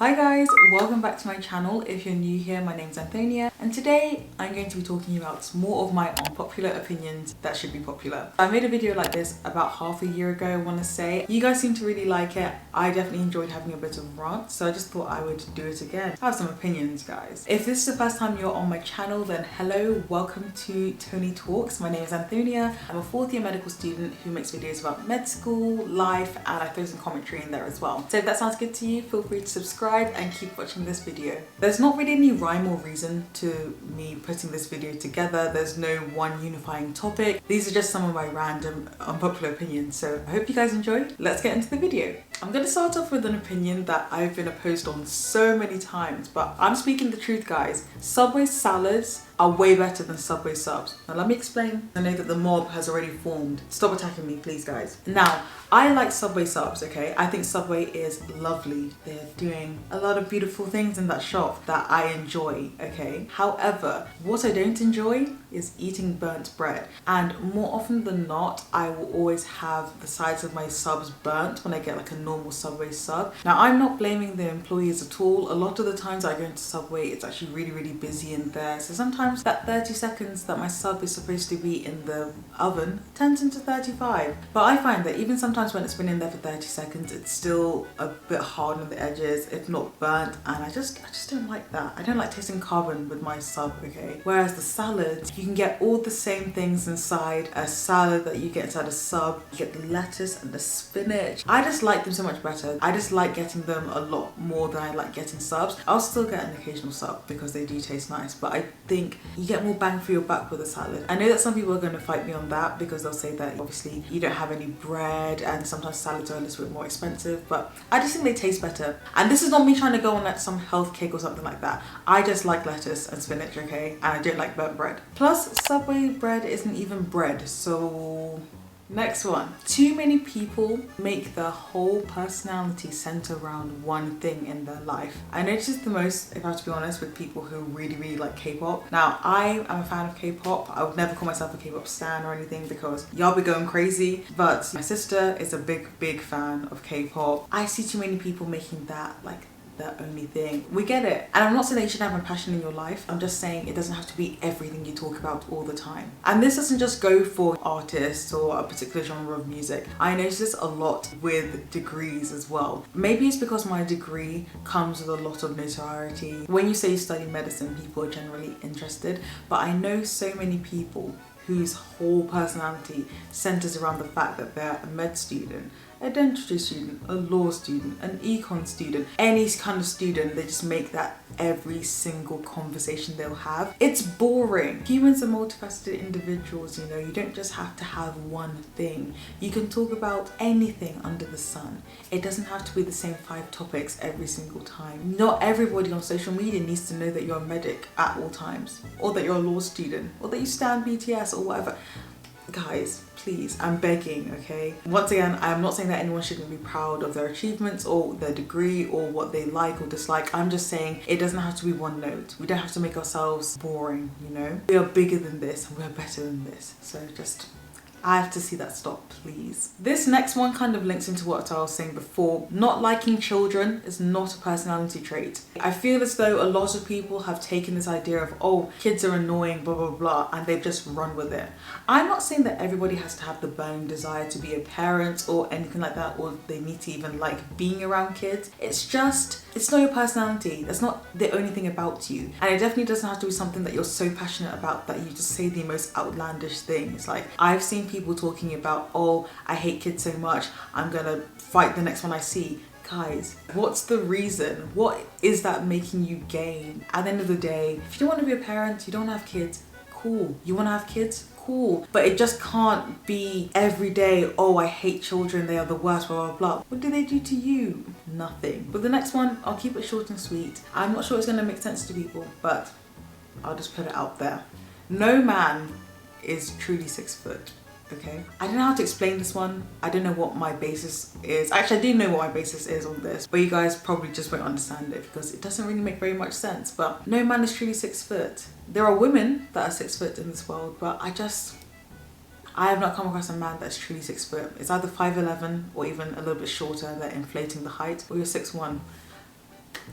Hi guys, welcome back to my channel. If you're new here, my name's Antonia and today I'm going to be talking about more of my unpopular opinions that should be popular. I made a video like this about half a year ago, I want to say. You guys seem to really like it. I definitely enjoyed having a bit of a rant, so I just thought I would do it again. I have some opinions, guys. If this is the first time you're on my channel, then hello, welcome to Tony Talks. My name is Antonia. I'm a fourth year medical student who makes videos about med school, life, and I throw some commentary in there as well. So if that sounds good to you, feel free to subscribe and keep watching this video. There's not really any rhyme or reason to me putting this video together. There's no one unifying topic. These are just some of my random unpopular opinions, so I hope you guys enjoy. Let's get into the video. I'm going to start off with an opinion that I've been opposed on so many times, but I'm speaking the truth, guys. Subway salads are way better than Subway subs. Now let me explain. I know that the mob has already formed. Stop attacking me, please, guys. Now, I like Subway subs, okay? I think Subway is lovely. They're doing a lot of beautiful things in that shop that I enjoy, okay? However, what I don't enjoy is eating burnt bread. And more often than not, I will always have the sides of my subs burnt when I get like a normal Subway sub. Now, I'm not blaming the employees at all. A lot of the times I go into Subway, it's actually really, really busy in there. So sometimes that 30 seconds that my sub is supposed to be in the oven turns into 35. But I find that even sometimes when it's been in there for 30 seconds, it's still a bit hard on the edges, if not burnt, and I just don't like that. I don't like tasting carbon with my sub, okay? Whereas the salads, you can get all the same things inside a salad that you get inside a sub. You get the lettuce and the spinach. I just like them so much better. I just like getting them a lot more than I like getting subs. I'll still get an occasional sub because they do taste nice, but I think you get more bang for your buck with a salad. I know that some people are going to fight me on that because they'll say that obviously you don't have any bread and sometimes salads are a little bit more expensive, but I just think they taste better. And this is not me trying to go on like some health kick or something like that. I just like lettuce and spinach, okay? And I don't like burnt bread. Plus, Subway bread isn't even bread, so... Next one. Too many people make their whole personality center around one thing in their life. I notice this the most, if I have to be honest, with people who really like K-pop. Now, I am a fan of K-pop. I would never call myself a K-pop stan or anything because y'all be going crazy. But my sister is a big fan of K-pop. I see too many people making that like the only thing. We get it. And I'm not saying that you should have a passion in your life. I'm just saying it doesn't have to be everything you talk about all the time. And this doesn't just go for artists or a particular genre of music. I notice this a lot with degrees as well. Maybe it's because my degree comes with a lot of notoriety. When you say you study medicine, people are generally interested. But I know so many people whose whole personality centers around the fact that they're a med student, a dentistry student, a law student, an econ student, any kind of student. They just make that every single conversation they'll have. It's boring. Humans are multifaceted individuals, you know. You don't just have to have one thing. You can talk about anything under the sun. It doesn't have to be the same 5 topics every single time. Not everybody on social media needs to know that you're a medic at all times, or that you're a law student, or that you stand BTS or whatever. Guys, please, I'm begging, okay? Once again, I'm not saying that anyone shouldn't be proud of their achievements or their degree or what they like or dislike. I'm just saying it doesn't have to be one note. We don't have to make ourselves boring, you know? We are bigger than this and we're better than this. So just... I have to see that stop, please. This next one kind of links into what I was saying before. Not liking children is not a personality trait. I feel as though a lot of people have taken this idea of, oh, kids are annoying, blah, blah, blah, and they've just run with it. I'm not saying that everybody has to have the burning desire to be a parent or anything like that, or they need to even like being around kids. It's just, it's not your personality. That's not the only thing about you. And it definitely doesn't have to be something that you're so passionate about that you just say the most outlandish things. Like, I've seen people talking about, oh, I hate kids so much, I'm gonna fight the next one I see. Guys, what's the reason? What is that making you gain? At the end of the day, if you don't want to be a parent, you don't have kids, cool. You want to have kids? Cool. But it just can't be every day, oh, I hate children, they are the worst, blah, blah, blah. What do they do to you? Nothing. But the next one, I'll keep it short and sweet. I'm not sure it's gonna make sense to people, but I'll just put it out there. No man is truly 6 foot. Okay, I don't know how to explain this one. I don't know what my basis is. Actually, I do know what my basis is on this, but you guys probably just won't understand it because it doesn't really make very much sense. But no man is truly 6 foot. There are women that are 6 foot in this world, but I have not come across a man that's truly 6 foot. It's either 5'11" or even a little bit shorter. They're inflating the height, or you're 6'1".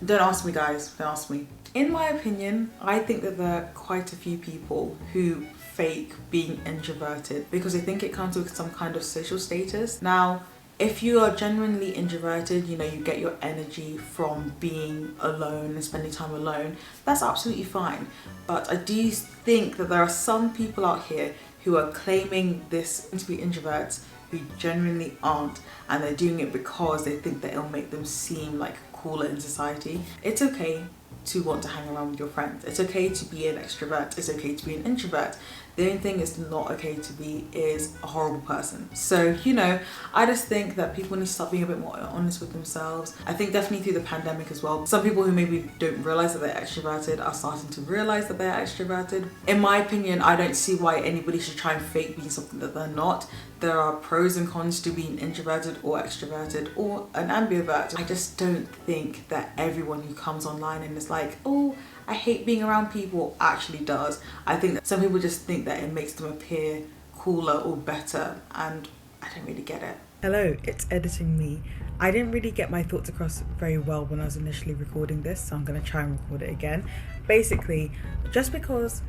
Don't ask me, guys, don't ask me. In my opinion, I think that there are quite a few people who fake being introverted because they think it comes with some kind of social status. Now, if you are genuinely introverted, you know, you get your energy from being alone and spending time alone, that's absolutely fine. But I do think that there are some people out here who are claiming this to be introverts who genuinely aren't, and they're doing it because they think that it'll make them seem like cooler in society. It's okay to want to hang around with your friends. It's okay to be an extrovert. It's okay to be an introvert. The only thing it's not okay to be is a horrible person. So, you know, I just think that people need to start being a bit more honest with themselves. I think definitely through the pandemic as well, some people who maybe don't realize that they're extroverted are starting to realize that they're extroverted. In my opinion, I don't see why anybody should try and fake being something that they're not. There are pros and cons to being introverted or extroverted or an ambivert. I just don't think that everyone who comes online and is like, oh, I hate being around people, actually does. I think that some people just think that it makes them appear cooler or better, and I don't really get it. Hello, it's editing me. I didn't really get my thoughts across very well when I was initially recording this, so I'm going to try and record it again. Basically, just because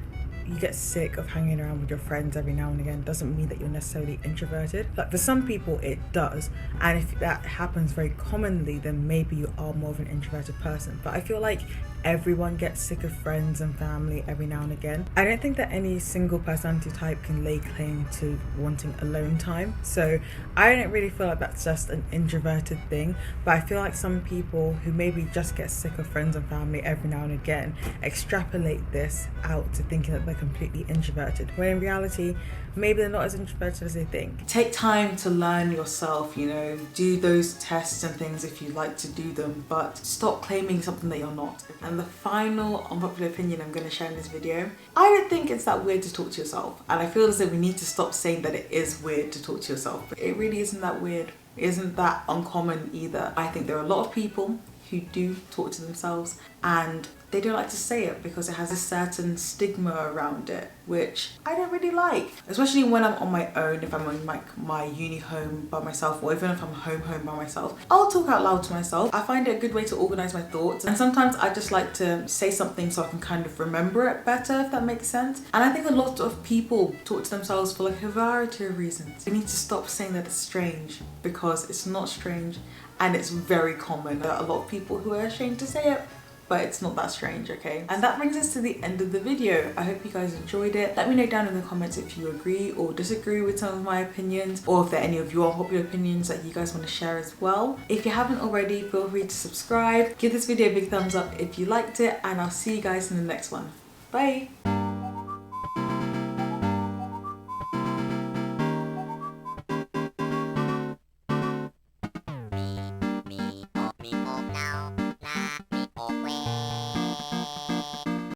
you get sick of hanging around with your friends every now and again doesn't mean that you're necessarily introverted. Like, for some people it does, and if that happens very commonly, then maybe you are more of an introverted person. But I feel like everyone gets sick of friends and family every now and again. I don't think that any single personality type can lay claim to wanting alone time, so I don't really feel like that's just an introverted thing. But I feel like some people who maybe just get sick of friends and family every now and again extrapolate this out to thinking that they're completely introverted, when in reality maybe they're not as introverted as they think. Take time to learn yourself, you know, do those tests and things if you like to do them, but stop claiming something that you're not. And the final unpopular opinion I'm going to share in this video, I don't think it's that weird to talk to yourself, and I feel as though we need to stop saying that it is weird to talk to yourself, but it really isn't that weird. It isn't that uncommon either. I think there are a lot of people who do talk to themselves and they don't like to say it because it has a certain stigma around it, which I don't really like. Especially when I'm on my own, if I'm in like my uni home by myself, or even if I'm home by myself, I'll talk out loud to myself. I find it a good way to organize my thoughts, and sometimes I just like to say something so I can kind of remember it better, if that makes sense. And I think a lot of people talk to themselves for like a variety of reasons. We need to stop saying that it's strange, because it's not strange and it's very common. There are a lot of people who are ashamed to say it, but it's not that strange, okay? And that brings us to the end of the video. I hope you guys enjoyed it. Let me know down in the comments if you agree or disagree with some of my opinions, or if there are any of your unpopular opinions that you guys want to share as well. If you haven't already, feel free to subscribe. Give this video a big thumbs up if you liked it, and I'll see you guys in the next one. Bye!